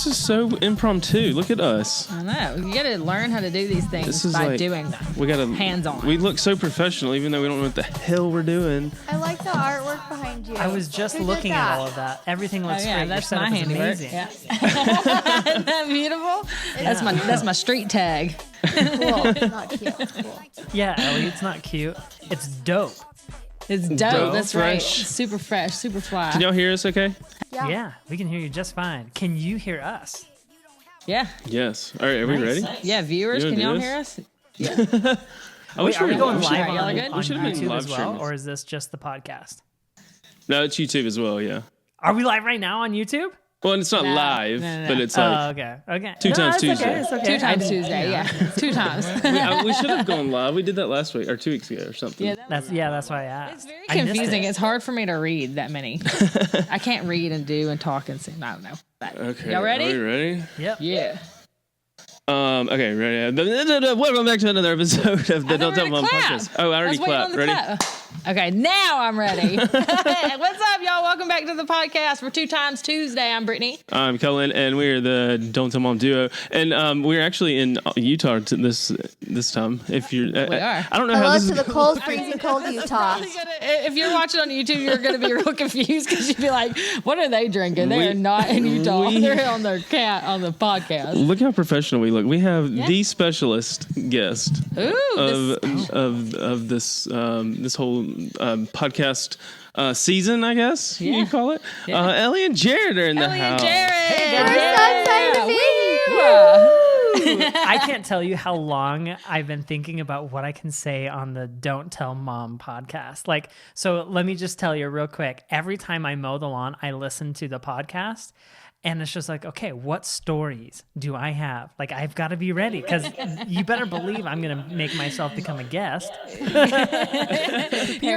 This is so impromptu. Look at us. I know. You got to learn how to do these things by doing them. We got to hands-on. We look so professional, even though we don't know what the hell we're doing. I like the artwork behind you. I was just looking at all of that. Everything looks great. That's Your my setup is handiwork. amazing. Yeah. Isn't that beautiful? That's my street tag. Cool. It's not cute. It's cool. Yeah, Ellie, it's not cute. It's dope. It's dope. That's right. Fresh. Super fresh. Super fly. Can y'all hear us okay? Yeah, we can hear you just fine. Can you hear us? Yeah. Yes. All right, are we ready? Yeah, viewers, You can wanna y'all do hear us? Wait, are we going live Y'all on, good? on We should've been YouTube live as well, streaming. or is this just the podcast? No, it's YouTube as well, yeah. Are we live right now on YouTube? Well, it's not No, live, no. but it's Oh, like... okay. Two times it's Tuesday. Okay, it's okay. 2 times Tuesday, yeah. 2 times. we should have gone live. We did that last week or 2 weeks ago or something. Yeah, That's why I asked. it's very I missed confusing. it. It's hard for me to read that many. I can't read and do and talk and sing. I don't know. But Okay. y'all ready? Are we ready? Yep. Yeah. Okay, ready. Welcome back to another episode of the Don't Tell Mom podcast. Oh, I already clapped. Ready? Okay, now I'm ready. What's up, y'all? Welcome back to the podcast for 2 times Tuesday. I'm Brittany. I'm Cullen, and we're the Don't Tell Mom duo. And we're actually in Utah this time. If you're, We are. I don't know how Hello this to is. the cold, freezing cold Utah. If you're watching on YouTube, you're going to be real confused because you'd be like, what are they drinking? They're not in Utah. They're on their cat on the podcast. Look how professional we look. We have the specialist guest Ooh, of this this whole podcast season, I guess you call it. Yeah. Ellie and Jared are in the Ellie and house. Jared. We're so excited to be here. I can't tell you how long I've been thinking about what I can say on the Don't Tell Mom podcast. Like, so let me just tell you real quick. Every time I mow the lawn, I listen to the podcast. And it's just like, okay, what stories do I have? Like, I've got to be ready because you better believe I'm going to make myself become a guest. You're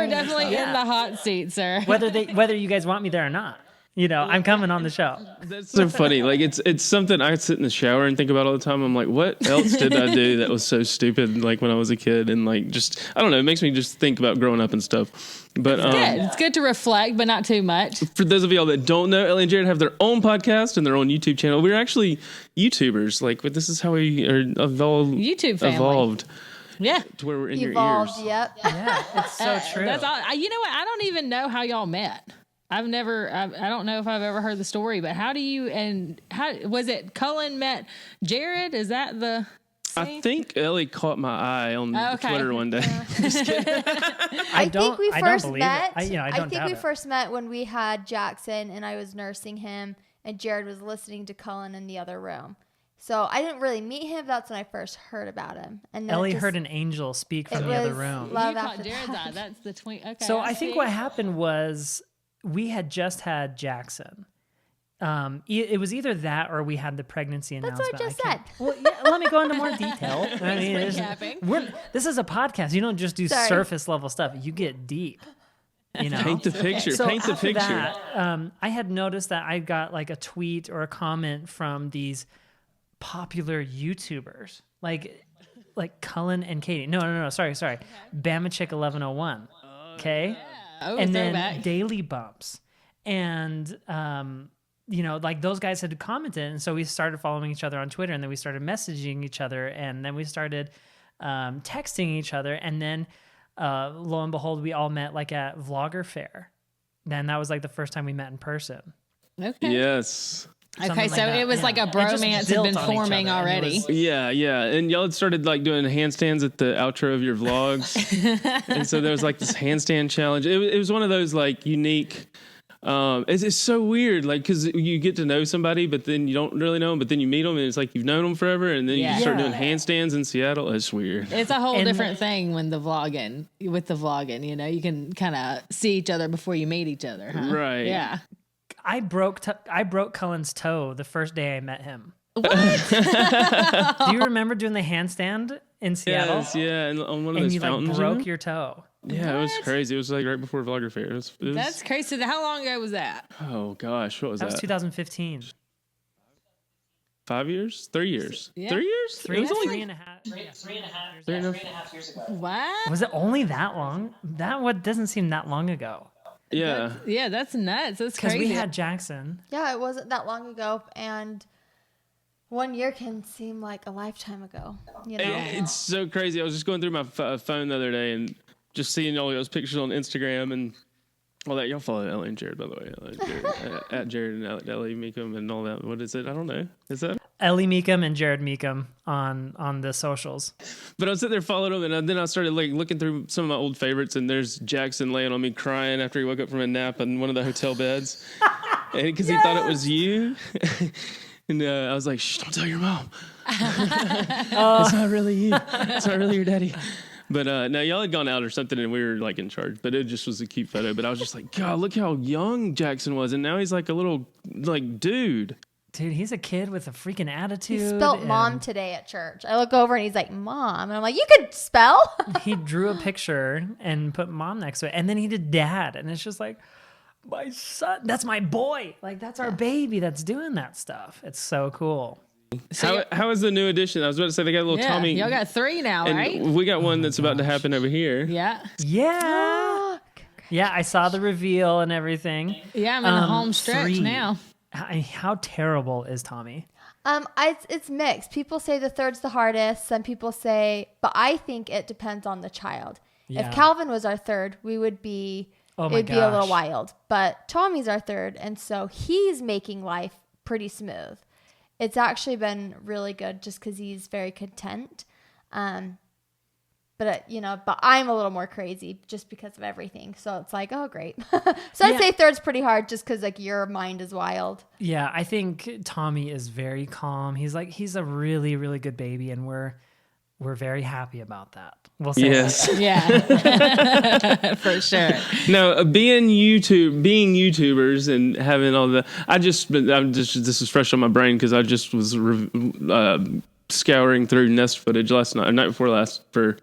definitely in the hot seat, sir. Whether you guys want me there or not. You know, I'm coming on the show. That's so funny. Like it's something I sit in the shower and think about all the time. I'm like, what else did I do that was so stupid? Like when I was a kid, and like just I don't know. It makes me just think about growing up and stuff. But Good. It's good to reflect, but not too much. for those of y'all that don't know, Ellie and Jared have their own podcast and their own YouTube channel. We're actually YouTubers. Like this is how we are YouTube family. evolved Yeah. to where we're in Evolved, your ears. yep. Yeah, it's so true. That's all. You know what? I don't even know how y'all met. I don't know if I've ever heard the story, but how was it Cullen met Jared? Is that the I think Ellie caught my eye on Twitter one day. I think we first believe met. it. I don't think doubt we it. first met when we had Jackson and I was nursing him and Jared was listening to Cullen in the other room. So I didn't really meet him. That's when I first heard about him. And then Ellie heard an angel speak from the other room. love you caught after Jared's that. eye. That's the twin. Okay. So I think what happened was we had just had Jackson. It was either that or we had the pregnancy That's announcement. what I just can't- Well, yeah, let me go into more detail. I mean, recapping. this is a podcast. You don't just do Sorry. surface level stuff. You get deep. You know. Paint the picture. So Paint the after picture. that, I had noticed that I got like a tweet or a comment from these popular YouTubers, like Cullen and Katie. No. Sorry. Bama Chick 1101. Okay. Oh, And then throwback. Daily Bumps. And, like those guys had commented. And so we started following each other on Twitter, and then we started messaging each other, and then we started texting each other. And then lo and behold, we all met like at Vlogger Fair. Then that was like the first time we met in person. Okay. Yes. Okay, Something so like that, it was yeah. like a It just bromance had built been on each forming other, and it already. was- Yeah. And y'all had started like doing handstands at the outro of your vlogs. And so there was like this handstand challenge. It was one of those like unique, it's so weird. Like, cause you get to know somebody, but then you don't really know them, but then you meet them and it's like, you've known them forever. And then you Yeah. start doing Yeah. handstands in Seattle. It's weird. It's a whole And- different thing with the vlogging, you can kind of see each other before you meet each other, huh? Right. Yeah. I broke Cullen's toe the first day I met him. What? Do you remember doing the handstand in Seattle? Yes, yeah. And on one of And those you like fountains. broke your toe. Yeah, it was crazy. It was like right before Vlogger Fair. It was, That's crazy. How long ago was that? oh gosh, what was That that? was 2015. 5 years? 3 years? Yeah. 3 years? Three It was only and a half. three and a half. What? Was it only that long? That doesn't seem that long ago. Yeah. Yeah, that's nuts. That's Because crazy. we had Jackson. Yeah, it wasn't that long ago. And 1 year can seem like a lifetime ago. You know. It's so crazy. I was just going through my phone the other day and just seeing all those pictures on Instagram and all that. Y'all follow Ellie and Jared, by the way. Ellie and Jared, at Jared and Ellie Meekum and all that. What is it? I don't know. Is that? Ellie Meekum and Jared Meekum on the socials. But I was sitting there following them, and then I started like looking through some of my old favorites, and there's Jackson laying on me crying after he woke up from a nap in one of the hotel beds, because he thought it was you. And I was like, "Shh, don't tell your mom. It's not really you. It's not really your daddy." But now y'all had gone out or something, and we were like in charge. But it just was a cute photo. But I was just like, God, look how young Jackson was, and now he's like a little like dude. Dude, he's a kid with a freaking attitude. He spelt mom today at church. I look over and he's like, Mom. And I'm like, you could spell? He drew a picture and put mom next to it. And then he did dad. And it's just like, my son, that's my boy. Like, that's our baby that's doing that stuff. It's so cool. How is the new edition? I was about to say they got a little Tommy. Y'all got 3 now, and right? we got one that's about to happen over here. Yeah. Yeah. Yeah, I saw the reveal and everything. Yeah, I'm in the home stretch 3. now. How terrible is Tommy? It's mixed. People say the 3rd's the hardest. Some people say, but I think it depends on the child. Yeah. If Calvin was our 3rd, we would be, it'd be a little wild. But Tommy's our 3rd, and so he's making life pretty smooth. It's actually been really good just because he's very content. But I'm a little more crazy just because of everything. So it's like, oh, great. So I'd say 3rd's pretty hard just because like your mind is wild. Yeah, I think Tommy is very calm. He's a really, really good baby, and we're very happy about that. We'll say Yes. that. Yeah, for sure. No, being YouTubers and having all this is fresh on my brain because I just was scouring through Nest footage night before last for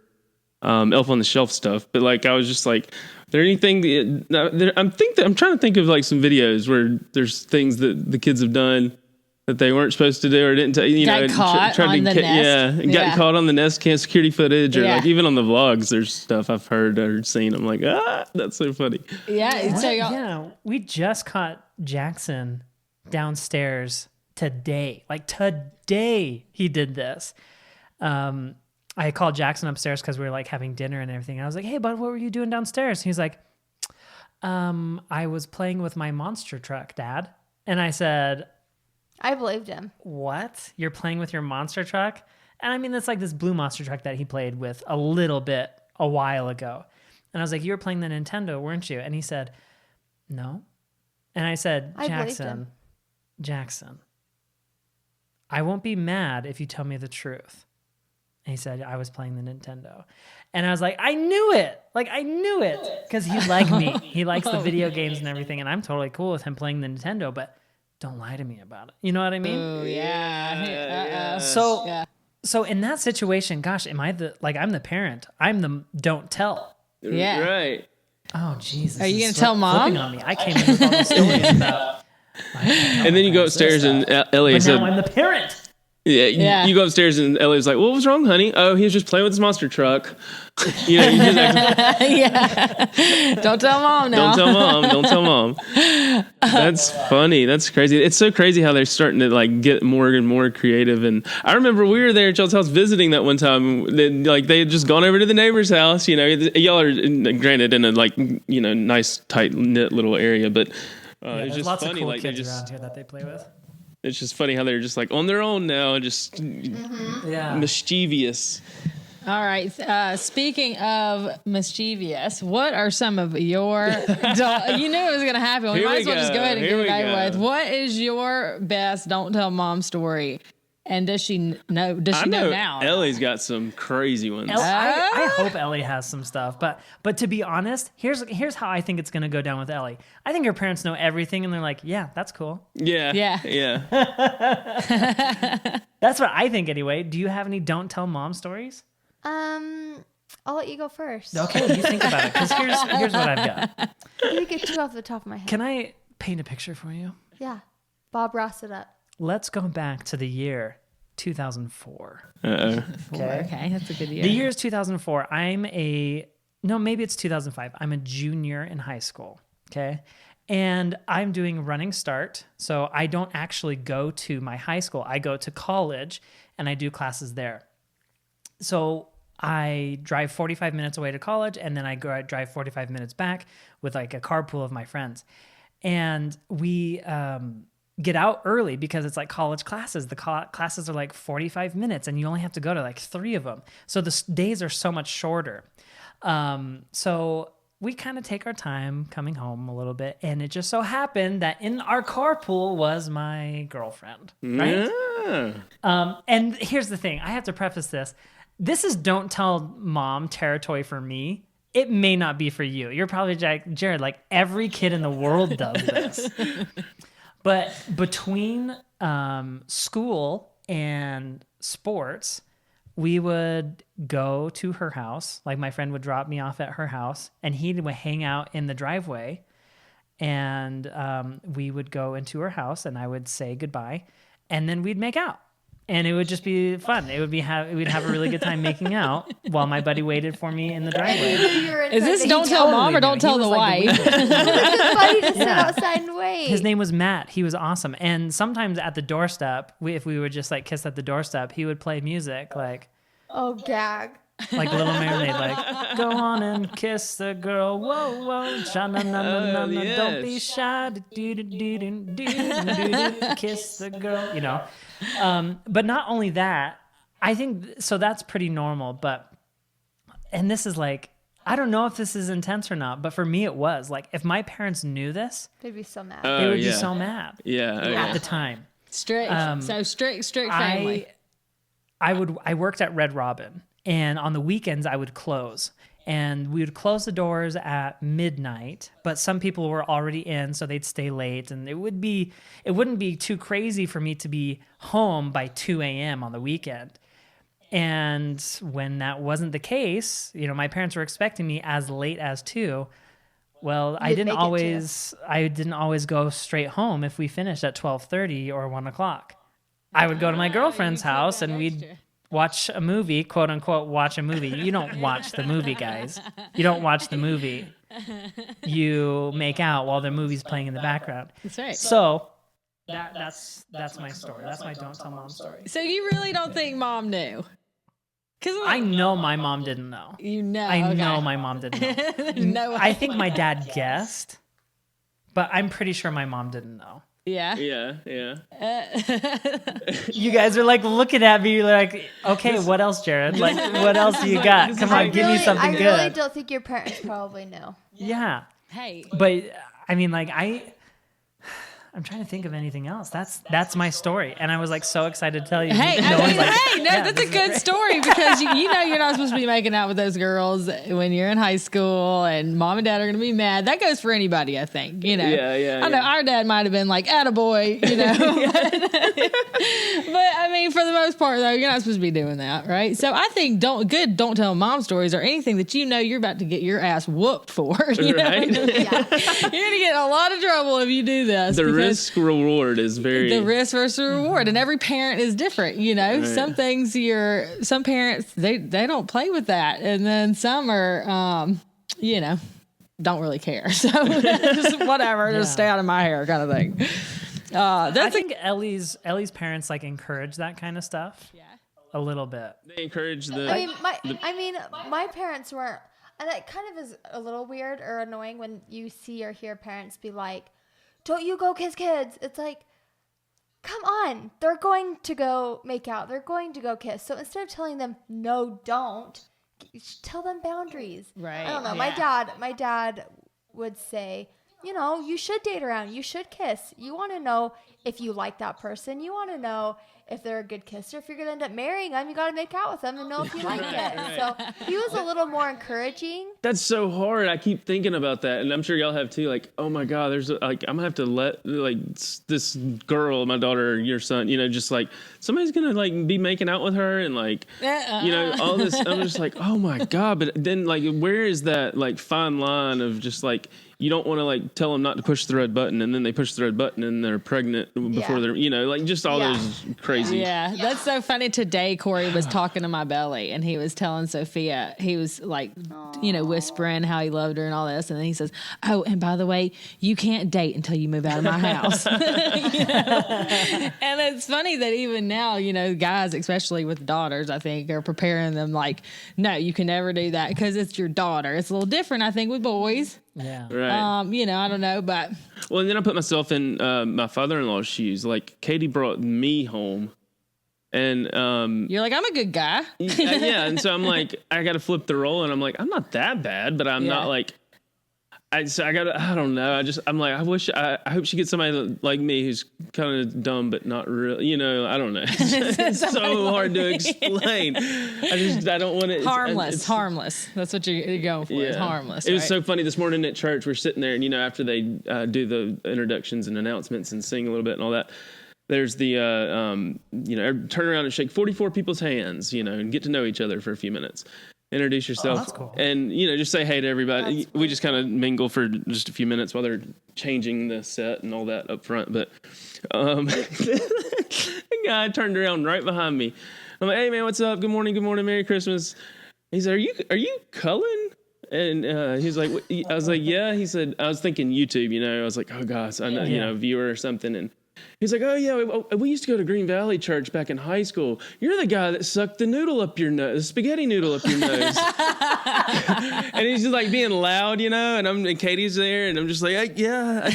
Elf on the Shelf stuff. But like, I was just like, there anything? I'm trying to think of like some videos where there's things that the kids have done that they weren't supposed to do or didn't got caught on the Nest. Got caught on the Nest cam security footage or like even on the vlogs there's stuff I've heard or seen. I'm like, that's so funny. Yeah. So y'all, we just caught Jackson downstairs today. Like today he did this. I called Jackson upstairs because we were like having dinner and everything. I was like, hey bud, what were you doing downstairs? He was like, I was playing with my monster truck, Dad. And I said, I believed him. What? You're playing with your monster truck? And I mean, that's like this blue monster truck that he played with a little bit a while ago. And I was like, you were playing the Nintendo, weren't you? And he said, no. And I said, Jackson, I won't be mad if you tell me the truth. And he said, I was playing the Nintendo. And I was like, I knew it. Like, I knew it. Because he liked me. He likes the video games and everything. And I'm totally cool with him playing the Nintendo, but don't lie to me about it. You know what I mean? oh yeah. So in that situation, gosh, I'm the parent. I'm the don't tell. Yeah. Right. Oh, Jesus. Are you going to tell mom? On me. I came in with all these stories about. And then you go upstairs and Ellie But said, now I'm the parent. Yeah, you go upstairs and Ellie's like, "What was wrong, honey?" "Oh, he was just playing with his monster truck." You just Yeah. Don't tell mom now. Don't tell mom. That's funny. That's crazy. It's so crazy how they're starting to like get more and more creative. And I remember we were there at y'all's house visiting that one time. They had just gone over to the neighbor's house. You know, y'all are granted in a nice tight knit little area, but it's just lots funny. of cool Like kids they just. around here that they play with. It's just funny how they're just like on their own now, just mischievous. All right. Speaking of mischievous, what are some of your? You knew it was going to happen. We might as well just go ahead and get it over with. What is your best don't tell mom story? And does she know? Does she know now? Ellie's got some crazy ones. I hope Ellie has some stuff, but to be honest, here's how I think it's gonna go down with Ellie. I think her parents know everything, and they're like, yeah, that's cool. Yeah. That's what I think anyway. Do you have any don't tell mom stories? I'll let you go first. Okay, you think about it, because here's what I've got. Let me get two off the top of my head. Can I paint a picture for you? Yeah. Bob Ross it up. Let's go back to the year 2004. Okay, that's a good year. The year is 2004. Maybe it's 2005. I'm a junior in high school. Okay. And I'm doing running start. So I don't actually go to my high school. I go to college and I do classes there. So I drive 45 minutes away to college, and then I drive 45 minutes back with like a carpool of my friends. And we get out early because it's like college classes. The classes are like 45 minutes and you only have to go to like 3 of them. So the days are so much shorter. So we kind of take our time coming home a little bit. And it just so happened that in our carpool was my girlfriend, right? Yeah. And here's the thing. I have to preface this. This is don't tell mom territory for me. It may not be for you. You're probably Jared, like every kid in the world does this. But between school and sports, we would go to her house. Like my friend would drop me off at her house, and he would hang out in the driveway. And we would go into her house, and I would say goodbye, and then we'd make out. And it would just be fun. It would be we'd have a really good time making out while my buddy waited for me in the driveway. Is this don't tell mom or don't tell the wife? It's funny to sit outside and wait. His name was Matt. He was awesome. And sometimes at the doorstep, if we would just like kiss at the doorstep, he would play music like, oh, gag. Like Little Mermaid, like, go on and kiss the girl, whoa, whoa, sha-na-na-na-na-na, yes. Don't be shy, do-do-do-do-do-do, kiss the girl, you know. But not only that, I think, so that's pretty normal, and this is like, I don't know if this is intense or not, but for me it was. Like, if my parents knew this, they'd be so mad. They would be so mad. Yeah. At the time. Strict. So strict family. I worked at Red Robin. And on the weekends, I would close. And we would close the doors at midnight, but some people were already in, so they'd stay late. And it wouldn't be too crazy for me to be home by 2 a.m. on the weekend. And when that wasn't the case, you know, my parents were expecting me as late as 2. Well, I didn't always go straight home if we finished at 12:30 or 1 o'clock. I would go to my girlfriend's house and we'd watch a movie, quote unquote, watch a movie. You don't watch the movie, guys. You don't watch the movie. You make out while the movie's playing in the background. That's right. So that's my story. That's my don't tell mom story. So you really don't think mom knew? Because I know my mom didn't know. You know. I know my mom didn't know. No, I think my dad guessed, but I'm pretty sure my mom didn't know. Yeah. Yeah. You guys are like looking at me like, okay, what else, Jared? Like, what else do you got? Come on, give me something good. I really don't think your parents probably knew. Yeah. Hey. But I mean, like, I'm trying to think of anything else. That's my story, and I was like so excited to tell you. Hey, that's a good story because you know you're not supposed to be making out with those girls when you're in high school, and mom and dad are going to be mad. That goes for anybody, I think. You know. Yeah. I know our dad might have been like, "Attaboy," you know. But I mean, for the most part, though, you're not supposed to be doing that, right? So I think don't tell mom stories or anything that you know you're about to get your ass whooped for. You know? Right? You're going to get in a lot of trouble if you do this. The risk reward is very the risk versus reward, and every parent is different. You know, right. Some parents they don't play with that, and then some are you know, don't really care. So just whatever, just stay out of my hair, kind of thing. I think Ellie's parents like encourage that kind of stuff. Yeah, a little bit. They encourage the. My parents weren't, and that kind of is a little weird or annoying when you see or hear parents be like, "Don't you go kiss kids." It's like, come on. They're going to go make out. They're going to go kiss. So instead of telling them, no, don't, you should tell them boundaries. Right. I don't know. Yeah. My dad would say, you know, you should date around. You should kiss. You want to know if you like that person. You want to know if they're a good kisser. If you're going to end up marrying them, you got to make out with them and know if you like it. Right. So he was a little more encouraging. That's so hard. I keep thinking about that, and I'm sure y'all have too. Like, oh my God, there's like I'm gonna have to let like this girl, my daughter, your son, you know, just like somebody's gonna like be making out with her and like you know all this. I'm just like, oh my God. But then like, where is that like fine line of just like you don't want to like tell them not to push the red button, and then they push the red button and they're pregnant before they're, like just all those crazy. Yeah, that's so funny. Today, Corey was talking to my belly, and he was telling Sophia, he was like, whispering how he loved her and all this. And then he says, "Oh, and by the way, you can't date until you move out of my house." And it's funny that even now, guys, especially with daughters, I think are preparing them like, no, you can never do that because it's your daughter. It's a little different, I think, with boys. Yeah. Right. I don't know, but. Well, and then I put myself in my father-in-law's shoes. Like Katie brought me home, and you're like, I'm a good guy. yeah, and so I'm like, I got to flip the role, and I'm like, I'm not that bad, but I'm not like. I don't know. I'm like, I hope she gets somebody like me who's kind of dumb, but not real, I don't know. It's so hard to explain. I don't want it. Harmless. That's what you're going for. Yeah. It's harmless. It was so funny this morning at church. We're sitting there and, after they do the introductions and announcements and sing a little bit and all that, there's the, turn around and shake 44 people's hands, and get to know each other for a few minutes. Introduce yourself, that's cool. And just say hey to everybody. We just kind of mingle for just a few minutes while they're changing the set and all that up front. But the guy turned around right behind me. I'm like, "Hey man, what's up? Good morning, Merry Christmas." He said, "Are you Cullen?" And he's like, I was like, "Yeah." He said, "I was thinking YouTube." I was like, "Oh gosh, I know, viewer or something." And he's like, "Oh yeah, we used to go to Green Valley Church back in high school. You're the guy that sucked the noodle up your nose, the spaghetti noodle up your nose." And he's just like being loud, and Katie's there, and I'm just like, yeah.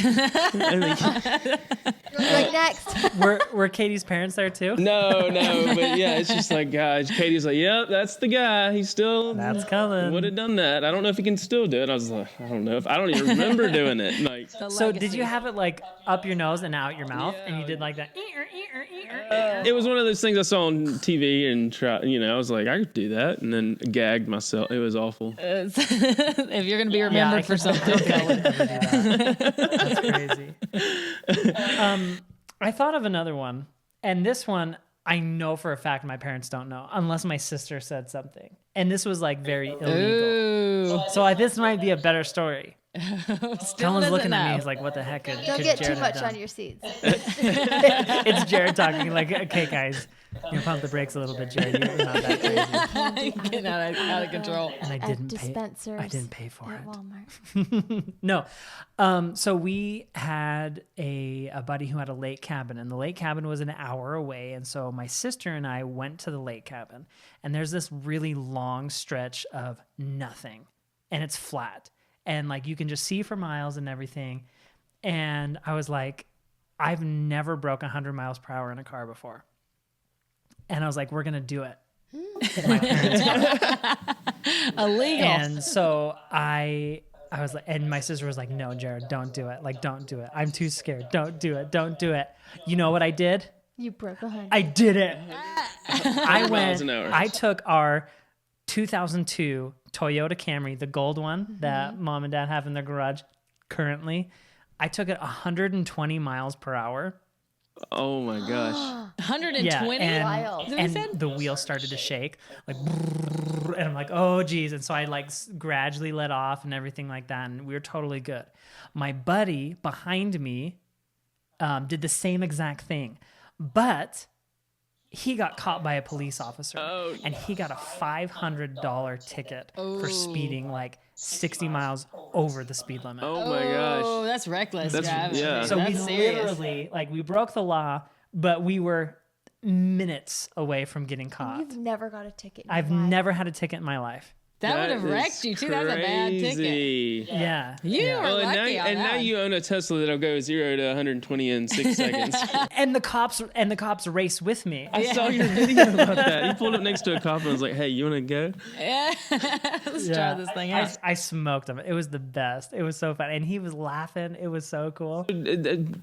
Like next. Were Katie's parents there too? No, but yeah, it's just like, guys. Katie's like, yep, that's the guy. He's still that's Cullen. Would have done that. I don't know if he can still do it. I was like, I don't know if I don't even remember doing it. Like, so did you have it like up your nose and out your mouth, and you did like that? It was one of those things I saw on TV and I was like, I could do that, and then gagged myself. It was awful. If you're gonna be remembered for something, I would never do that. That's crazy. I thought of another one, and this one I know for a fact my parents don't know unless my sister said something, and this was like very illegal. Ooh. So this might be a better story. Someone's looking at me. He's like, "What the heck?" Don't get Jared too much on your seats. It's Jared talking. Like, "Okay, guys, pump the brakes a little bit, Jared. You're not that crazy." Getting out of control. And I didn't pay for it. Walmart. No. So we had a buddy who had a lake cabin, and the lake cabin was an hour away. And so my sister and I went to the lake cabin, and there's this really long stretch of nothing, and it's flat. And like you can just see for miles and everything. And I was like, I've never broke 100 miles per hour in a car before. And I was like, we're going to do it. My parents illegal. And so I was like, and my sister was like, "No, Jared, don't do it. Like, don't do it. I'm too scared. Don't do it. Don't do it." You know what I did? You broke 100. I did it. miles an hour. I took our 2002 Toyota Camry, the gold one that mom and dad have in their garage currently. I took it 120 miles per hour. Oh my gosh. 120? Yeah, Wild. and the wheel started to shake, like, and I'm like, oh geez. And so I like gradually let off and everything like that, and we were totally good. My buddy behind me did the same exact thing, but he got caught by a police officer, and he got a $500 ticket for speeding like 60 miles over the speed limit. Oh my gosh. Oh, that's reckless driving. Yeah. So that's we serious. literally, like, we broke the law, but we were minutes away from getting caught. You've never got a ticket. I've never had a ticket in my life. That would have wrecked you too. That's a bad ticket. Crazy. Yeah. You were Well, lucky on now that. you own a Tesla that'll go 0 to 120 in 6 seconds. And the cops race with me. I saw your video about that. He pulled up next to a cop and was like, "Hey, you want to go?" Yeah. Let's try this thing out. I smoked him. It was the best. It was so fun. And he was laughing. It was so cool.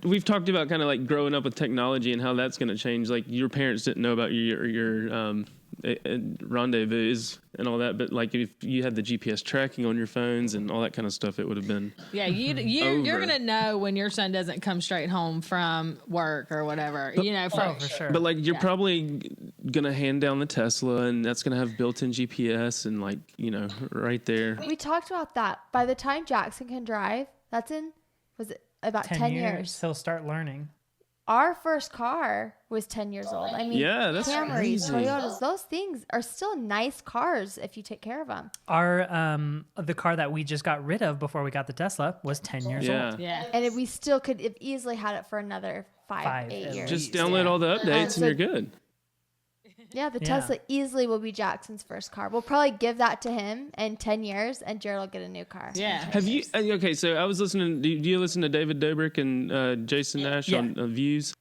We've talked about kind of like growing up with technology and how that's going to change. Like your parents didn't know about your rendezvous and all that, but like if you had the GPS tracking on your phones and all that kind of stuff, it would have been You're gonna know when your son doesn't come straight home from work or whatever. For sure. But like you're probably gonna hand down the Tesla, and that's gonna have built-in GPS and like right there. We talked about that. By the time Jackson can drive, was it about 10 years? He'll start learning. our first car was 10 years old. I mean, that's Camrys, crazy. Toyotas, those things are still nice cars if you take care of them. Our the car that we just got rid of before we got the Tesla was 10 years old. Yeah. And we still could have easily had it for another 8 years. Just download all the updates and you're good. Yeah, the Tesla easily will be Jackson's first car. We'll probably give that to him in 10 years, and Jared will get a new car. Yeah. Have you? Okay, so I was listening. Do you listen to David Dobrik and Jason Nash on Views?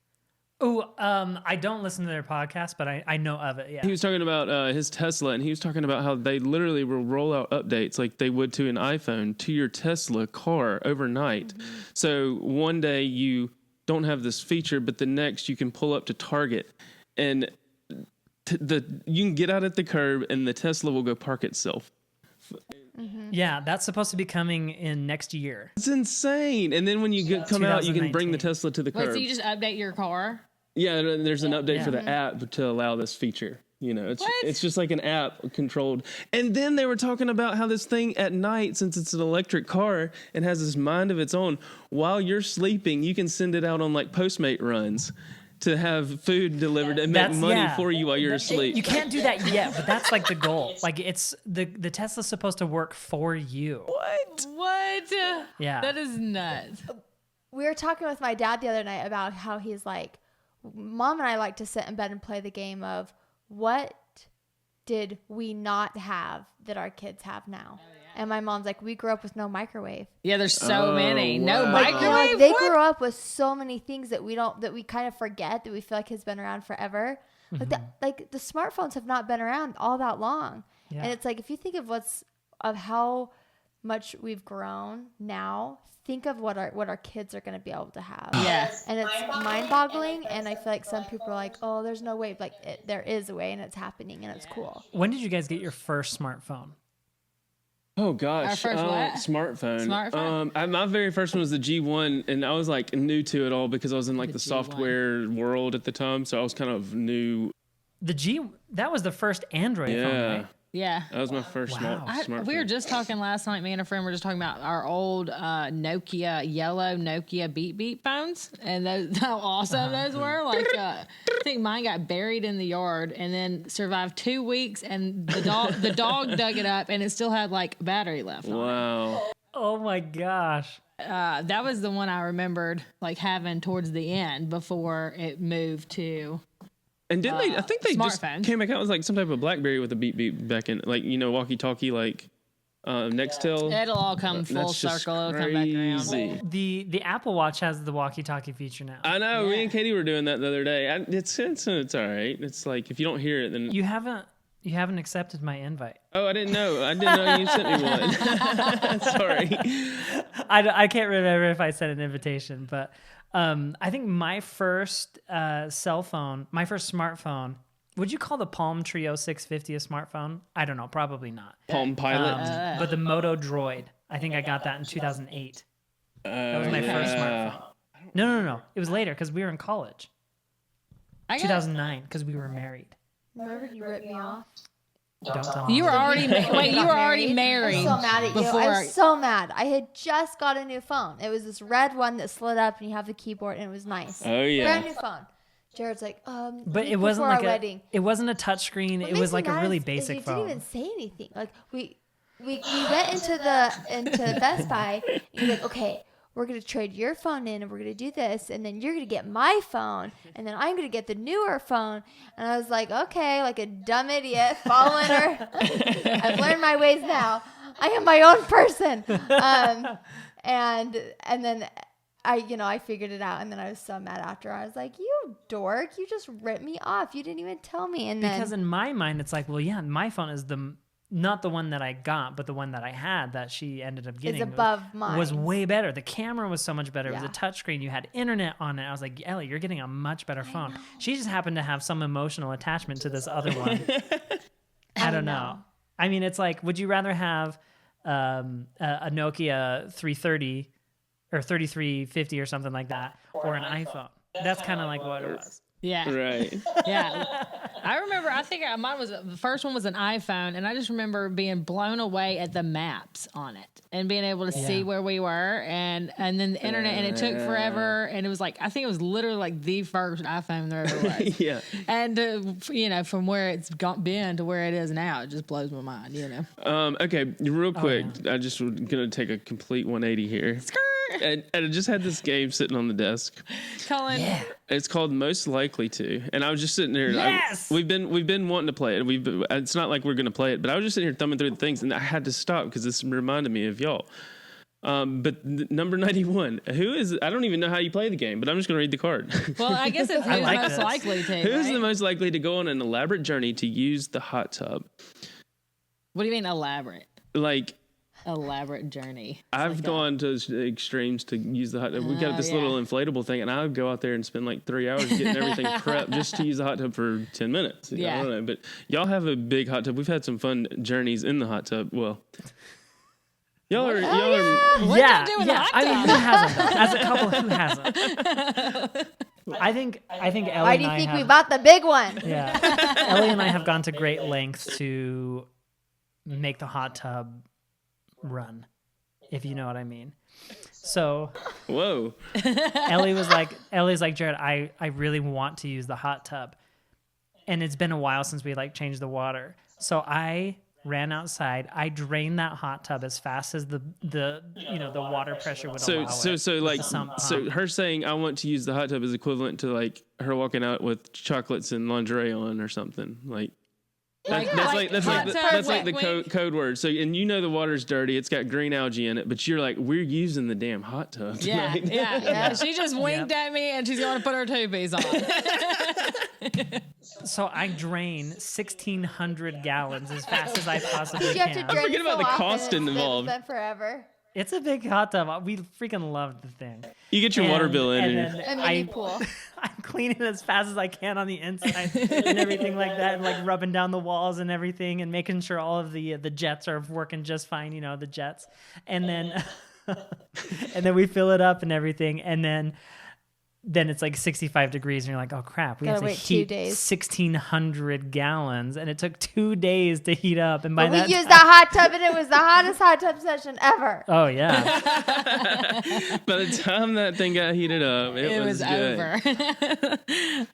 Oh, I don't listen to their podcast, but I know of it. Yeah. He was talking about his Tesla, and he was talking about how they literally will roll out updates like they would to an iPhone to your Tesla car overnight. Mm-hmm. So one day you don't have this feature, but the next you can pull up to Target and you can get out at the curb and the Tesla will go park itself. Mm-hmm. Yeah, that's supposed to be coming in next year. It's insane. And then when you come out, you can bring the Tesla to the curb. Wait, so you just update your car? Yeah, there's an update for the app to allow this feature. You know, it's just like an app controlled. And then they were talking about how this thing at night, since it's an electric car and has this mind of its own, while you're sleeping, you can send it out on like Postmate runs to have food delivered and make money for you while you're asleep. You can't do that yet, but that's like the goal. Like it's the Tesla's supposed to work for you. What? Yeah. That is nuts. We were talking with my dad the other night about how he's like, Mom and I like to sit in bed and play the game of what did we not have that our kids have now? And my mom's like, we grew up with no microwave. Yeah, there's so many. No wow. microwave? They grew up with so many things that we kind of forget, that we feel like has been around forever. Mm-hmm. Like the smartphones have not been around all that long. Yeah. And it's like, if you think of how much we've grown now, think of what our kids are going to be able to have. Yeah. And it's mind-boggling. And I feel like some people are like, oh, there's no way. Like there is a way, and it's happening, and it's cool. When did you guys get your first smartphone? Oh gosh, Our first what? Smartphone. My very first one was the G1, and I was like new to it all because I was in like the software world at the time, so I was kind of new. That was the first Android phone, right? Yeah. That was my first smartphone. We were just talking last night, me and a friend were just talking about our old yellow Nokia beep beep phones, and how awesome those were. Like, I think mine got buried in the yard and then survived 2 weeks, and the dog dug it up, and it still had like battery left on it. Wow. Oh my gosh. That was the one I remembered like having towards the end before it moved to. And didn't they? I think they just smartphones. came back out with like some type of BlackBerry with a beep beep back in, like walkie-talkie, like Nextel. It'll all come full circle. It'll come back around. The Apple Watch has the walkie-talkie feature now. I know. Me and Katie were doing that the other day. It's all right. It's like if you don't hear it, then You haven't accepted my invite. Oh, I didn't know. I didn't know you sent me one. Sorry. I can't remember if I sent an invitation, but I think my first smartphone, would you call the Palm Trio 650 a smartphone? I don't know, probably not. Palm Pilot. But the Moto Droid, I think I got that in 2008. That was my first smartphone. No. It was later because we were in college. 2009 because we were married. Remember you ripped me off? Don't tell You were already you were already married. I'm so mad at you. I was so mad. I had just got a new phone. It was this red one that slid up and you have the keyboard, and it was nice. Oh yeah. Brand new phone. Jared's like, but it wasn't like it wasn't a touch screen. It was like a really basic phone. You didn't even say anything. Like we went into Best Buy, and you're like, okay, we're going to trade your phone in, and we're going to do this, and then you're going to get my phone, and then I'm going to get the newer phone. And I was like, okay, like a dumb idiot following her. I've learned my ways now. I am my own person. And then I figured it out, and then I was so mad after. I was like, you dork, you just ripped me off. You didn't even tell me. And because in my mind, it's like, well, yeah, my phone is not the one that I got, but the one that I had that she ended up getting was way better. The camera was so much better. Yeah. It was a touchscreen. You had internet on it. I was like, Ellie, you're getting a much better phone. She just happened to have some emotional attachment to this other one. I don't know. I mean, it's like, would you rather have a Nokia 330 or 3350 or something like that, or an iPhone? That's kind of like what it was. Yeah. Right. Yeah. I remember, I think mine was, the first one was an iPhone, and I just remember being blown away at the maps on it and being able to see where we were, and then the internet, and it took forever, and it was like, I think it was literally like the first iPhone there ever was. Yeah. And, from where it's been to where it is now, it just blows my mind, Okay, real quick, I just was going to take a complete 180 here. And I just had this game sitting on the desk. Colin. Yeah. It's called Most Likely To, and I was just sitting there. Yes! We've been wanting to play it. It's not like we're going to play it, but I was just sitting here thumbing through the things, and I had to stop because this reminded me of y'all. But number 91, who is? I don't even know how you play the game, but I'm just going to read the card. Well, I guess it's who's most likely to. Who's the most likely to go on an elaborate journey to use the hot tub? What do you mean elaborate? Like. Elaborate journey. I've gone to extremes to use the hot tub. We've got this little inflatable thing, and I would go out there and spend like 3 hours getting everything prepped just to use the hot tub for 10 minutes. I don't know, but y'all have a big hot tub. We've had some fun journeys in the hot tub. Well, y'all are. What y'all do in the hot tub? I mean, who hasn't? As a couple, who hasn't? I think Ellie Why do you think we bought the big one? Yeah, Ellie and I have gone to great lengths to make the hot tub run, if you know what I mean. So whoa. Ellie's like, Jared, I really want to use the hot tub, and it's been a while since we changed the water. So I ran outside. I drained that hot tub as fast as the water pressure would allow it. So her saying I want to use the hot tub is equivalent to her walking out with chocolates and lingerie on or something like. That's like the code word. So, and the water's dirty. It's got green algae in it, but you're like, we're using the damn hot tub tonight. Yeah. She just winked at me, and she's going to put her two-piece on. So I drain 1,600 gallons as fast as I possibly can. You have to drain forget about the cost involved. It's been forever. It's a big hot tub. We freaking love the thing. You get your water bill in. A mini pool. I'm cleaning it as fast as I can on the inside and everything like that, and rubbing down the walls and everything, and making sure all of the jets are working just fine. The jets, and then and then we fill it up and everything, and then it's 65 degrees, and you're like, oh crap, we have to heat 1,600 gallons, and it took 2 days to heat up. And we used the hot tub, and it was the hottest hot tub session ever. Oh yeah. By the time that thing got heated up, it was good. Over.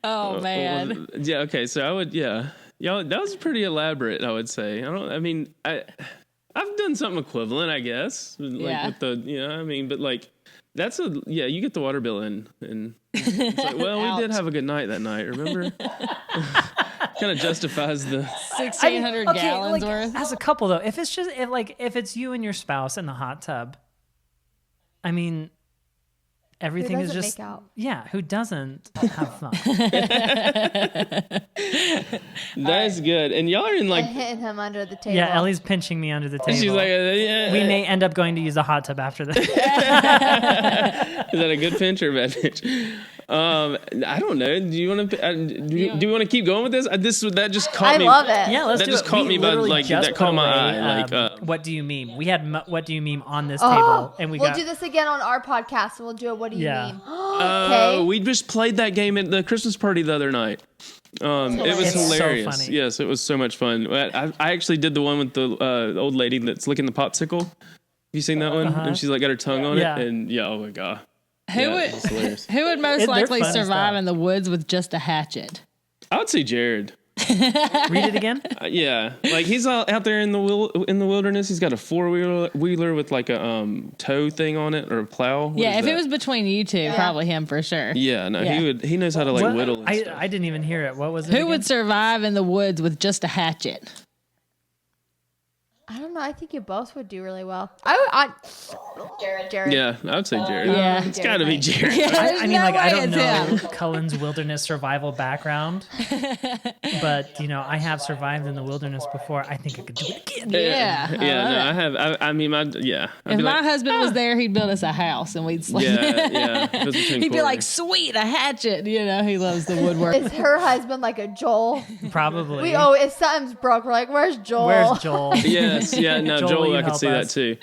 Oh man. Yeah. Okay. So I would. Yeah. Y'all, that was pretty elaborate. I would say. I've done something equivalent, I guess. With the. But that's you get the water bill in, and it's like, well, we did have a good night that night, remember? Kind of justifies the 1,600 gallons worth. As a couple, though, if it's you and your spouse in the hot tub, I mean, everything is just who doesn't have fun? That's good. And y'all are in hitting him under the table. Yeah, Ellie's pinching me under the table. She's like, yeah. We may end up going to use a hot tub after this. Is that a good pinch or a bad pinch? I don't know. Do you want to? Do you want to keep going with this? That just caught me. I love it. Yeah, let's that do just it. Caught me by that caught my eye. What do you mean? We had what do you mean on this table, and we'll do this again on our podcast. And we'll do a what do you mean? Okay. We just played that game at the Christmas party the other night. It was hilarious. So funny. Yes, it was so much fun. I actually did the one with the old lady that's licking the popsicle. Have you seen that one? And she's got her tongue on it, and oh my god. Who would most likely survive in the woods with just a hatchet? I would say Jared. Read it again. Yeah, he's out there in the wilderness. He's got a 4-wheeler with a tow thing on it or a plow. If it was between you two, probably him for sure. Yeah, no, he knows how to whittle. And stuff. I didn't even hear it. What was it? Who would survive in the woods with just a hatchet? I don't know. I think you both would do really well. Jared. Yeah, I would say Jared. Yeah, it's got to be Jared. I don't know Cullen's wilderness survival background, but I have survived in the wilderness before. I think I could do it again. I have. If my husband was there, he'd build us a house and we'd sleep. He'd be like, "Sweet, a hatchet." He loves the woodwork. Is her husband like a Joel? Probably. If something's broke, we're like, "Where's Joel?" Where's Joel? Yes, yeah, no, Joel, I could see that too.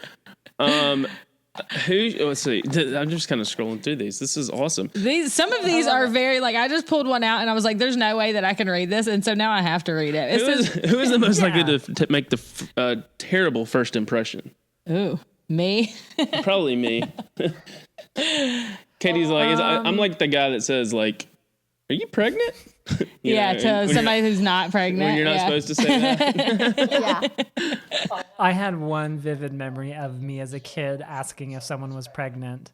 Let's see. I'm just kind of scrolling through these. This is awesome. Some of these are very like, I just pulled one out and I was like, there's no way that I can read this, and so now I have to read it. Who is the most likely to make the terrible first impression? Ooh, me. Probably me. Katie's like, I'm like the guy that says like, "Are you pregnant?" To somebody who's not pregnant. When you're not supposed to say that. Yeah. I had one vivid memory of me as a kid asking if someone was pregnant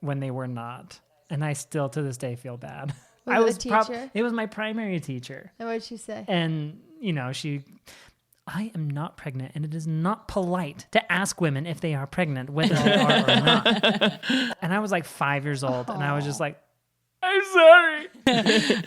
when they were not. And I still to this day feel bad. Was it a teacher? It was my primary teacher. And what did she say? And, I am not pregnant, and it is not polite to ask women if they are pregnant, whether they are or not. And I was like 5 years old, and I was just like, I'm sorry.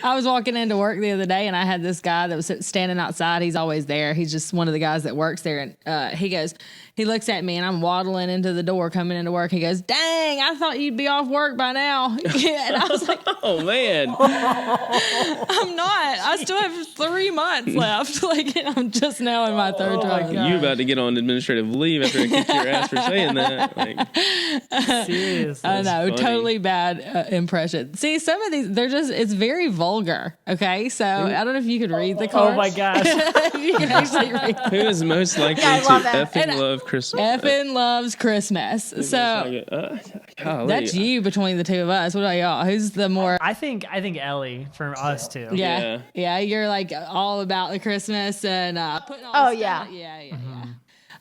I was walking into work the other day and I had this guy that was standing outside. He's always there. He's just one of the guys that works there. And he looks at me and I'm waddling into the door coming into work. He goes, dang, I thought you'd be off work by now. And I was like, oh man, I'm not. I still have 3 months left. Like I'm just now in my third job. You about to get on administrative leave after I kicked your ass for saying that. Like, seriously. I know, totally bad impression. See, some of these, it's very vulgar. Okay, so I don't know if you could read the card. Oh my gosh. You can actually read. who is most likely to effing love Christmas? Effing loves Christmas. So that's you between the two of us. What about y'all? Who's the more? I think Ellie for us too. Yeah. You're like all about the Christmas and putting all. Oh the yeah. stuff. Yeah.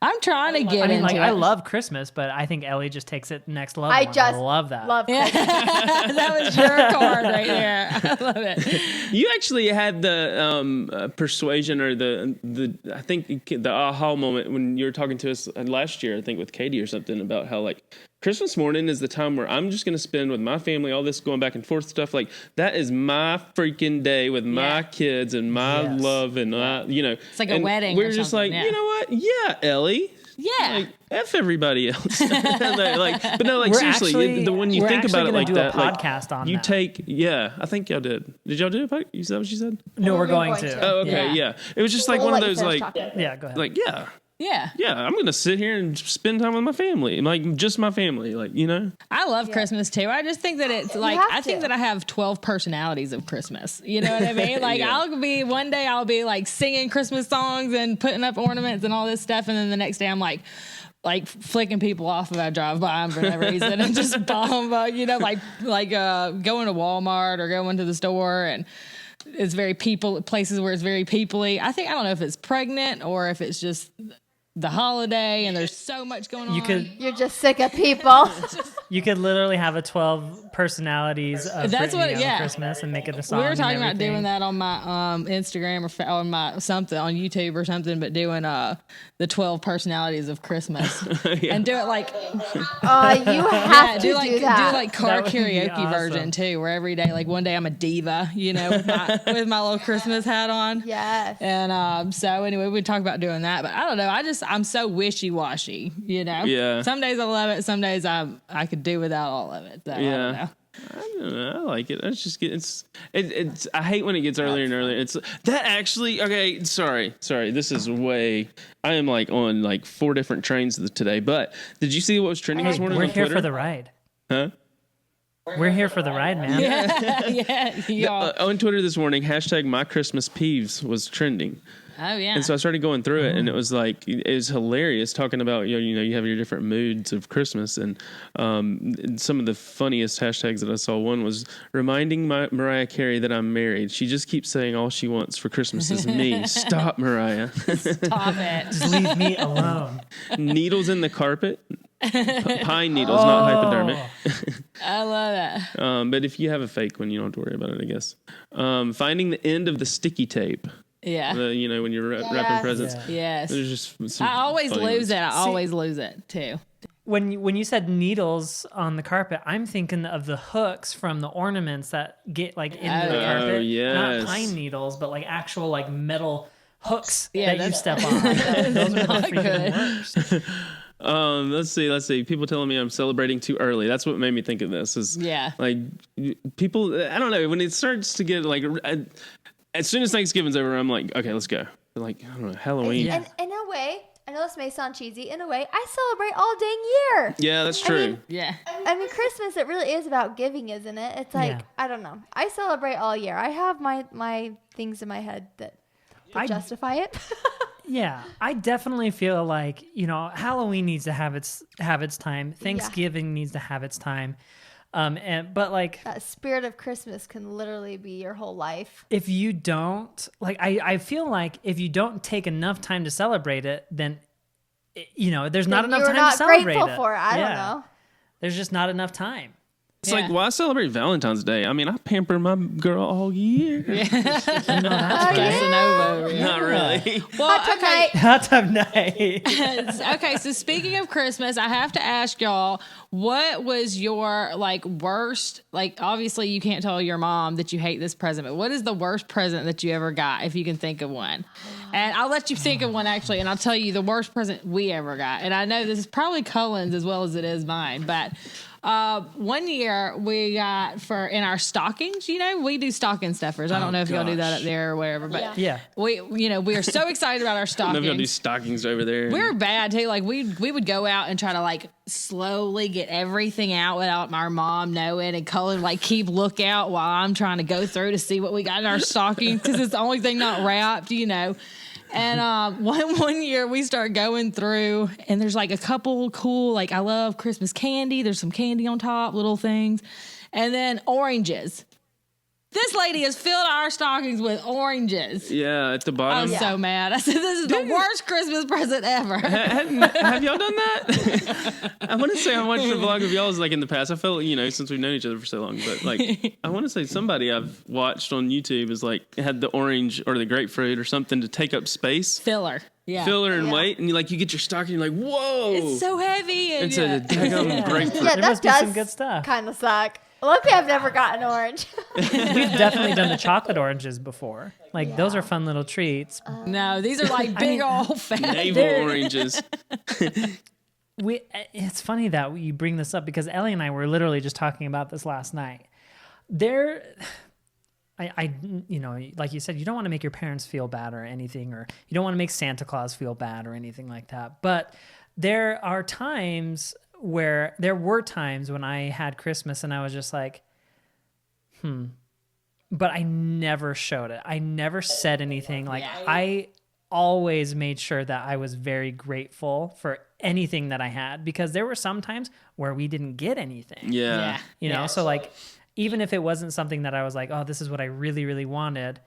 I'm trying to get into it. I love Christmas, but I think Ellie just takes it next level. I just love that. Love Christmas. That was your card right there. I love it. You actually had the persuasion or the I think the aha moment when you were talking to us last year, I think with Katie or something, about how like Christmas morning is the time where I'm just going to spend with my family, all this going back and forth stuff. Like that is my freaking day with my kids and my love and It's like a wedding. We're just like, you know what? Yeah, Ellie. Yeah. Like, F everybody else. But no, like seriously, when you think about it like that, like podcast on you that. I think y'all did. Did y'all do a podcast? Is that what she said? No, we're going to. Oh, okay, yeah. It was just like one of those like, yeah, go ahead. like Yeah, I'm gonna sit here and spend time with my family, like just my family, like I love Christmas too. I just think that it's like I think that I have 12 personalities of Christmas. You know what I mean? Like one day I'll be like singing Christmas songs and putting up ornaments and all this stuff, and then the next day I'm like flicking people off if I drive by them for no reason and just bomb, like going to Walmart or going to the store and. It's very places where it's very peoply. I don't know if it's pregnant or if it's just the holiday and there's so much going on. You're just sick of people. You could literally have a 12 personalities of Christmas and make it a song. We were talking about doing that on my Instagram or on my something on YouTube or something, but doing the 12 personalities of Christmas and do it like you have to do that. Do like car karaoke version too, where every day, like one day I'm a diva, with my little Christmas hat on. Yes. And so anyway, we talk about doing that, but I don't know. I'm so wishy-washy, Yeah. Some days I love it. Some days I could do without all of it. So yeah. I don't know. I like it. It's just it's. I hate when it gets earlier and earlier. It's that actually. Okay, sorry. This is way. I am like on like 4 different trains today. But did you see what was trending this morning on Twitter? We're here for the ride. Huh? We're here for the ride, man. Yeah. On Twitter this morning, hashtag my Christmas peeves was trending. Oh yeah. And so I started going through it, and it was hilarious talking about you have your different moods of Christmas, and some of the funniest hashtags that I saw. One was reminding Mariah Carey that I'm married. She just keeps saying all she wants for Christmas is me. Stop, Mariah. Stop it. Just leave me alone. Needles in the carpet. Pine needles, not hypodermic. I love that. But if you have a fake one, you don't have to worry about it, I guess. Finding the end of the sticky tape. Yeah. When you're wrapping presents. Yes. There's just some I always lose ones. it. I always lose it too. When you said needles on the carpet, I'm thinking of the hooks from the ornaments that get like into the carpet. Oh, yes. Not pine needles, but like actual like metal hooks that you that's- step on. Those are the freaking worst. Let's see. People telling me I'm celebrating too early. That's what made me think of this. Is like people. I don't know, when it starts to get like as soon as Thanksgiving's over, I'm like, okay, let's go. Like I don't know, Halloween. And in a way, I know this may sound cheesy. In a way, I celebrate all dang year. Yeah, that's true. I mean, Christmas, it really is about giving, isn't it? It's like, I don't know. I celebrate all year. I have my things in my head that justify it. Yeah, I definitely feel like, Halloween needs to have its time. Thanksgiving needs to have its time. But like that spirit of Christmas can literally be your whole life. If you don't I feel like if you don't take enough time to celebrate it, then there's not enough time to celebrate it. You're not grateful for it. I don't know. There's just not enough time. It's like, why celebrate Valentine's Day? I mean, I pamper my girl all year. That's Casanova. Not really. Well, Hot tub night. Okay, so speaking of Christmas, I have to ask y'all, what was your worst? Obviously, you can't tell your mom that you hate this present, but what is the worst present that you ever got, if you can think of one? And I'll let you think of one actually, and I'll tell you the worst present we ever got. And I know this is probably Cullen's as well as it is mine, but. One year we got in our stockings, we do stocking stuffers. I don't know if y'all do that up there or wherever, but we are so excited about our stockings. I don't know if y'all do stockings over there. We're bad too. We would go out and try to slowly get everything out without our mom knowing, and Cullen keep lookout while I'm trying to go through to see what we got in our stockings because it's the only thing not wrapped, And one year we start going through, and there's a couple cool, I love Christmas candy. There's some candy on top, little things. And then oranges. This lady has filled our stockings with oranges. Yeah, at the bottom. I was so mad. I said, this is the worst Christmas present ever. Have y'all done that? I want to say I watched a vlog of y'all's in the past. I felt, since we've known each other for so long, but I want to say somebody I've watched on YouTube is had the orange or the grapefruit or something to take up space. Filler. Yeah. Filler and weight, and you get your stocking, you're like, whoa. It's so heavy. And so the daggum grapefruit. Yeah, there must be some good stuff. Kind of suck. Luckily, I've never gotten orange. We've definitely done the chocolate oranges before. Those are fun little treats. No, these are big old fat navel oranges. It's funny that you bring this up because Ellie and I were literally just talking about this last night. Like you said, you don't want to make your parents feel bad or anything, or you don't want to make Santa Claus feel bad or anything like that. But there were times when I had Christmas and I was just like, but I never showed it. I never said anything. I always made sure that I was very grateful for anything that I had, because there were some times where we didn't get anything. Yeah. So even if it wasn't something that I was like, oh, this is what I really, really wanted,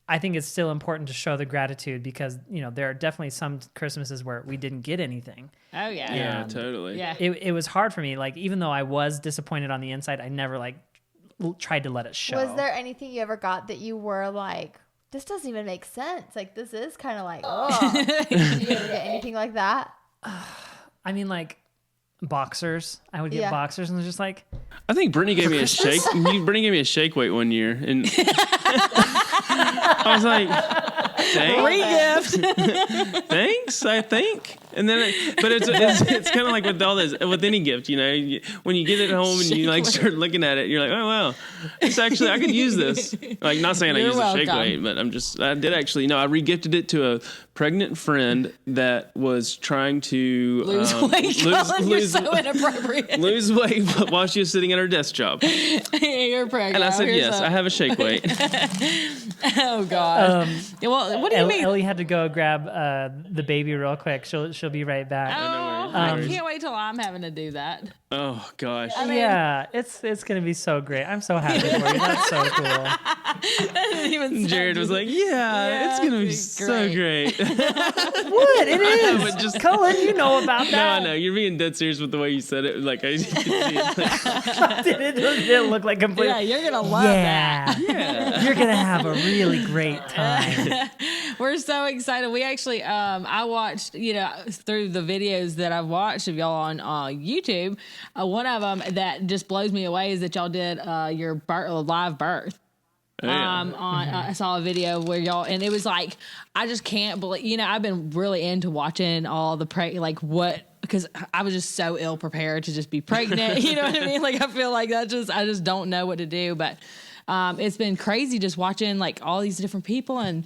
I think it's still important to show the gratitude, because, there are definitely some Christmases where we didn't get anything. Oh, yeah. Yeah, totally. Yeah. It was hard for me. Even though I was disappointed on the inside, I never tried to let it show. Was there anything you ever got that you were like, this doesn't even make sense? This is kind of oh. Did you ever get anything like that? I mean, boxers. I would get boxers, and it was just I think Brittany gave me a shake. Brittany gave me a shake weight one year, and I was like, "Thanks, thanks." I think, and then, but it's kind of like with all this, with any gift, when you get it home and you start looking at it, you're like, "Oh wow, it's actually I could use this." Not saying I use the shake weight, but I did actually. No, I regifted it to a pregnant friend that was trying to lose weight. You're so inappropriate. Lose weight while she was sitting at her desk job. You're pregnant. And I said, yes, I have a shake weight. Oh, God. Well, what do you mean? Ellie had to go grab the baby real quick. She'll be right back. Oh, I can't wait till I'm having to do that. Oh, gosh. Yeah, it's going to be so great. I'm so happy for you. That's so cool. Jared was like, it's going to be so great. What? It is. But just Cullen, you know about that. No, I know. You're being dead serious with the way you said it. I could see it. Did it look like complete? Yeah, you're going to love that. Yeah. You're going to have a really great time. We're so excited. We actually, I watched, through the videos that I've watched of y'all on YouTube, one of them that just blows me away is that y'all did your live birth. Oh, yeah. I saw a video where y'all, and it was I just can't believe, I've been really into watching all the because I was just so ill prepared to just be pregnant. You know what I mean? I feel like I just don't know what to do, but it's been crazy just watching like all these different people and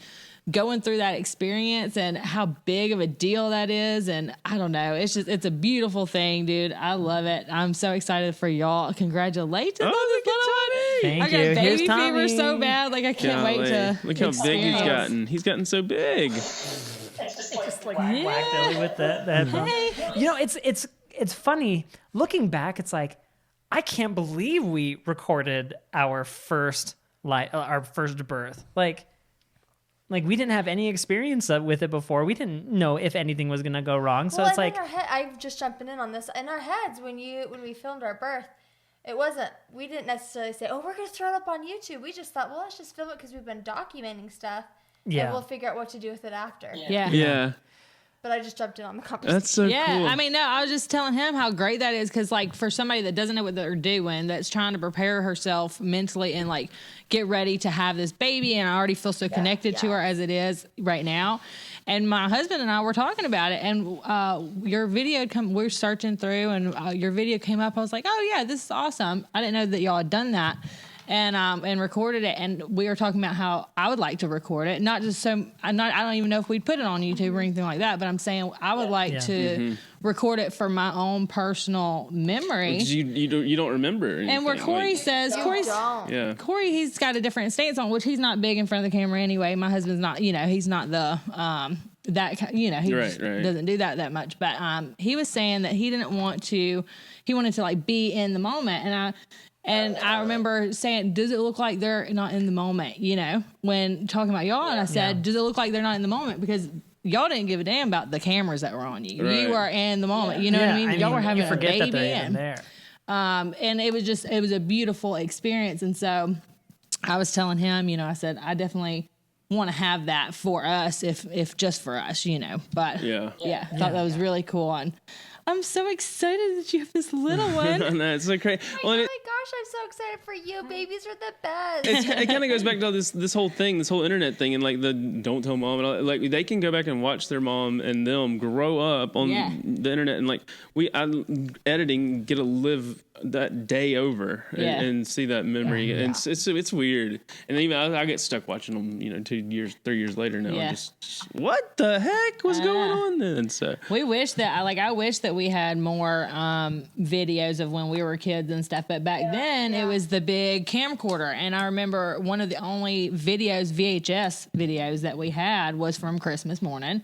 going through that experience and how big of a deal that is. And I don't know, it's a beautiful thing, dude. I love it. I'm so excited for y'all. Congratulations on this little one. Thank I got you. baby fever so bad. Like I can't wait to look how big he's gotten. He's gotten so big. Just like whacked Ellie with that. Hey. You know, it's funny looking back. It's like I can't believe we recorded our first birth. Like we didn't have any experience with it before. We didn't know if anything was gonna go wrong. So it's like I'm just jumping in on this. In our heads, when we filmed our birth, we didn't necessarily say, "Oh, we're gonna throw it up on YouTube." We just thought, "Well, let's just film it because we've been documenting stuff, and we'll figure out what to do with it after." Yeah. But I just jumped in on the conversation. That's so cool. I mean, no, I was just telling him how great that is because, like, for somebody that doesn't know what they're doing, that's trying to prepare herself mentally and, like, get ready to have this baby, and I already feel so connected to her as it is right now. And my husband and I were talking about it, and your video we were searching through, and your video came up. I was like, oh, yeah, this is awesome. I didn't know that y'all had done that. And recorded it, and we were talking about how I would like to record it. Not just I don't even know if we'd put it on YouTube or anything like that, but I'm saying I would like to record it for my own personal memory. You don't remember anything. And where Corey says, Corey, he's got a different stance on, which he's not big in front of the camera anyway. My husband's not, he's not the he doesn't do that much. But he was saying that he wanted to like be in the moment, and I remember saying, does it look like they're not in the moment, when talking about y'all? And I said, does it look like they're not in the moment? Because y'all didn't give a damn about the cameras that were on you. Right. You were in the moment. You know what I mean? Y'all were having a baby. And it was a beautiful experience. And so I was telling him, I said, I definitely want to have that for us, if just for us, But I thought that was really cool. And I'm so excited that you have this little one. No, it's so crazy. Oh my gosh, I'm so excited for you. Babies are the best. It kind of goes back to this whole thing, this whole internet thing, and like the don't tell mom and all. Like they can go back and watch their mom and them grow up on the internet, and like editing get to live that day over and see that memory. And it's weird. And even I get stuck watching them, 2 years, 3 years later now. Yeah. Just what the heck was going on then? So we wish that I wish that we had more videos of when we were kids and stuff. But back then it was the big camcorder, and I remember one of the only VHS videos that we had was from Christmas morning.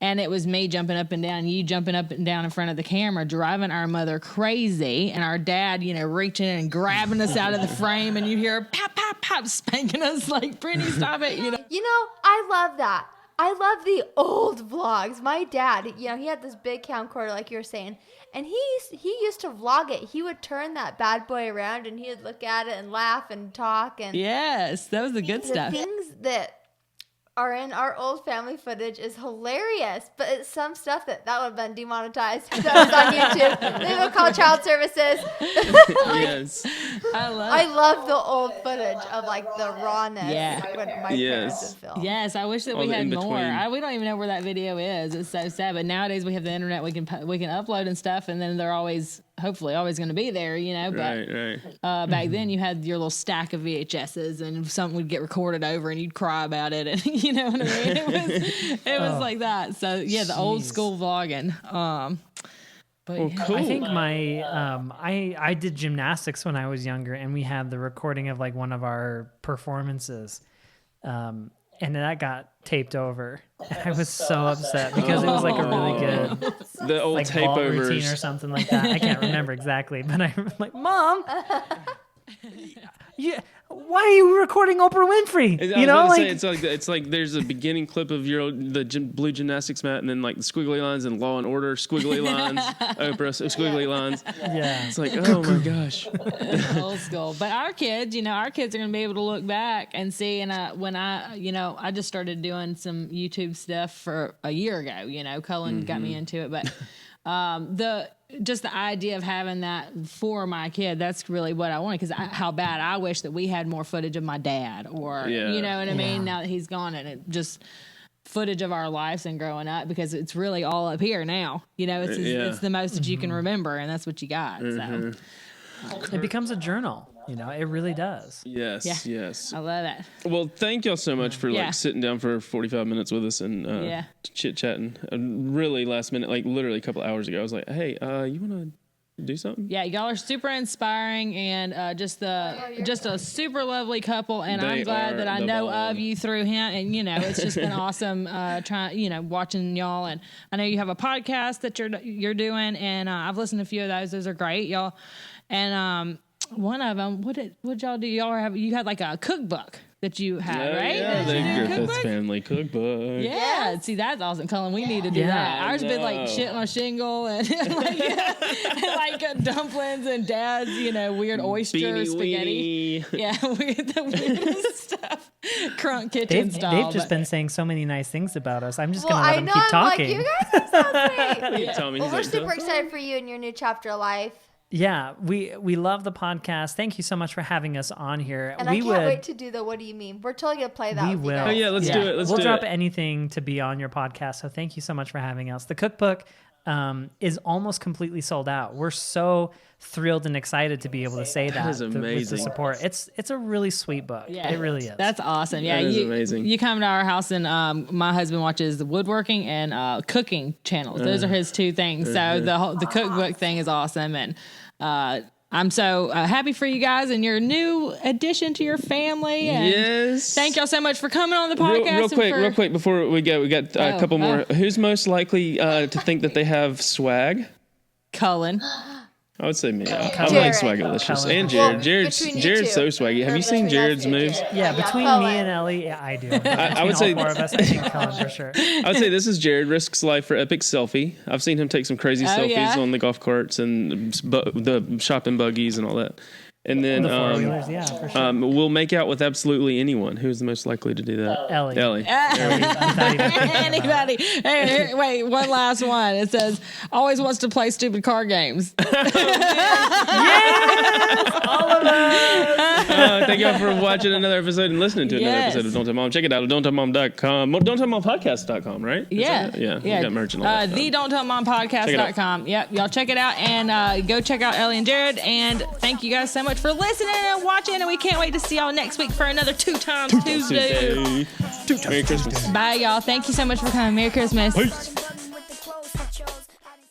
And it was me jumping up and down, you jumping up and down in front of the camera, driving our mother crazy, and our dad, reaching in and grabbing us out of the frame, and you hear pop, pop, pop, spanking us like, Brittany, stop it, I love that. I love the old vlogs. My dad, he had this big camcorder, like you were saying, and he used to vlog it. He would turn that bad boy around, and he would look at it and laugh and talk. And yes, that was the good stuff. The things that are in our old family footage is hilarious, but it's some stuff that would have been demonetized because that was on YouTube. They would call child services. Yes. I love the old footage of like the rawness when my parents would film. Yes, I wish that we had more. We don't even know where that video is. It's so sad. But nowadays we have the internet. We can upload and stuff, and then they're hopefully always going to be there, But right. Back then you had your little stack of VHSs, and something would get recorded over, and you'd cry about it, and you know what I mean. It was like that. So the old school vlogging. But cool. I think my I did gymnastics when I was younger, and we had the recording of like one of our performances, and that got taped over. I was so upset because it was like a really good the old tape over routine or something like that. I can't remember exactly, but I'm like, Mom, why are you recording Oprah Winfrey? It's like there's a beginning clip of the blue gymnastics mat, and then like the squiggly lines and Law and Order squiggly lines, Oprah squiggly lines. Yeah, it's like, oh my gosh, old school. But our kids, are gonna be able to look back and see. And when I just started doing some YouTube stuff for a year ago. Cullen got me into it, but the idea of having that for my kid, that's really what I wanted, because how bad I wish that we had more footage of my dad, or you know what I mean, now that he's gone, and it just footage of our lives and growing up, because it's really all up here now. It's the most that you can remember, and that's what you got. So it becomes a journal. You know, it really does. Yes, Yeah. yes. I love that. Well, thank y'all so much for Yeah. like sitting down for 45 minutes with us and chit chatting. Really last minute, like literally a couple hours ago, I was like, "Hey, you want to do something?" Yeah, y'all are super inspiring and just a super lovely couple. And I'm glad that I know of you through him. And you know, it's just been awesome watching y'all. And I know you have a podcast that you're doing, and I've listened to a few of those. Those are great, y'all. And one of them, what did y'all do? You had like a cookbook that you had, right? Yeah, the Griffiths family cookbook. Yeah, see, that's awesome, Cullen. We need to do that. Ours been like shit on a shingle and like dumplings and Dad's, weird oyster spaghetti. Weenie. Yeah, the weirdest stuff. Crunk kitchen style. They've just been saying so many nice things about us. I'm just gonna let them keep talking. Like, you guys sound great. Yeah. Tell me, we're super excited for you and your new chapter of life. Yeah, we love the podcast. Thank you so much for having us on here. And I can't wait to do the what do you mean? We're totally going to play that with you guys. Oh, yeah, let's do it. We'll drop anything to be on your podcast. So thank you so much for having us. The cookbook is almost completely sold out. We're so thrilled and excited to be able to say that is amazing. With the support. It's a really sweet book. Yeah, it really is. That's awesome. Yeah, that is amazing. You come to our house and my husband watches the woodworking and cooking channels. Those are his two things. So the cookbook thing is awesome, and I'm so happy for you guys and your new addition to your family. And yes. Thank y'all so much for coming on the podcast. Real quick before we go, we got a couple more. Who's most likely to think that they have swag? Cullen. I would say me. I like Jared. Swagalicious. And Jared. Well, Jared's so swaggy. Have you seen Jared's moves? Yeah, between me and Ellie, yeah, I do. I would say all four of us, I think Cullen for sure. I would say this is Jared risks life for epic selfie. I've seen him take some crazy selfies on the golf carts and the shopping buggies and all that. And then The four-wheelers, yeah, for sure. we'll make out with absolutely anyone. Who's the most likely to do that? Ellie. Anybody. Hey, wait, one last one. It says, always wants to play stupid card games. Yes! All of us! Thank y'all for watching another episode and listening to another episode of Don't Tell Mom. Check it out at don'ttellmom.com. Don'tTellMomPodcast.com, right? Yeah. We got merch and all that. The Don'tTellMomPodcast.com. Yep, y'all check it out and go check out Ellie and Jared. And thank you guys so much for listening and watching. And we can't wait to see y'all next week for another Two Times Tuesday. Merry Christmas. Bye, y'all. Thank you so much for coming. Merry Christmas. Peace.